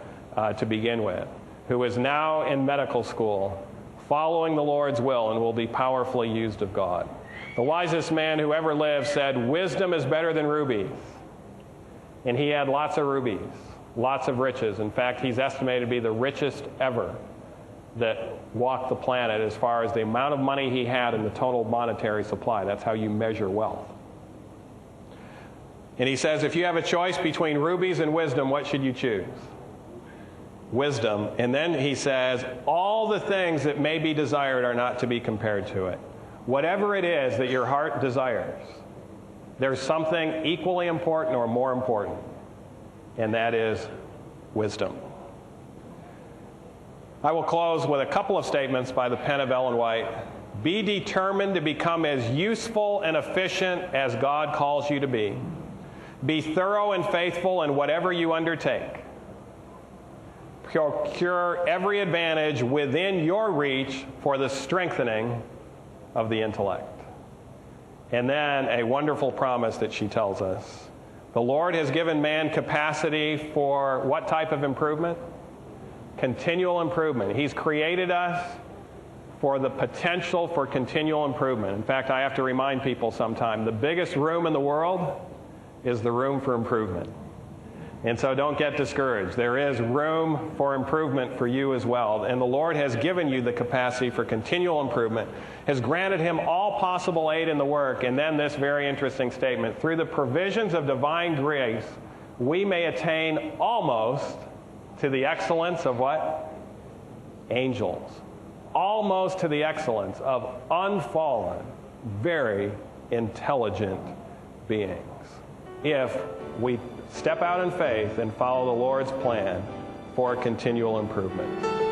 to begin with, who is now in medical school, following the Lord's will and will be powerfully used of God. The wisest man who ever lived said, wisdom is better than rubies. And he had lots of rubies, lots of riches. In fact, he's estimated to be the richest ever that walked the planet as far as the amount of money he had in the total monetary supply. That's how you measure wealth. And he says, if you have a choice between rubies and wisdom, what should you choose? Wisdom. And then he says, all the things that may be desired are not to be compared to it. Whatever it is that your heart desires, there's something equally important or more important, and that is wisdom. I will close with a couple of statements by the pen of Ellen White. Be determined to become as useful and efficient as God calls you to be. Be thorough and faithful in whatever you undertake. Procure every advantage within your reach for the strengthening of the intellect. And then a wonderful promise that she tells us. The Lord has given man capacity for what type of improvement? Continual improvement. He's created us for the potential for continual improvement. In fact, I have to remind people sometime, the biggest room in the world is the room for improvement. And so don't get discouraged. There is room for improvement for you as well. And the Lord has given you the capacity for continual improvement, has granted him all possible aid in the work. And then this very interesting statement, through the provisions of divine grace, we may attain almost to the excellence of what? Angels. Almost to the excellence of unfallen, very intelligent beings. If we step out in faith and follow the Lord's plan for continual improvement.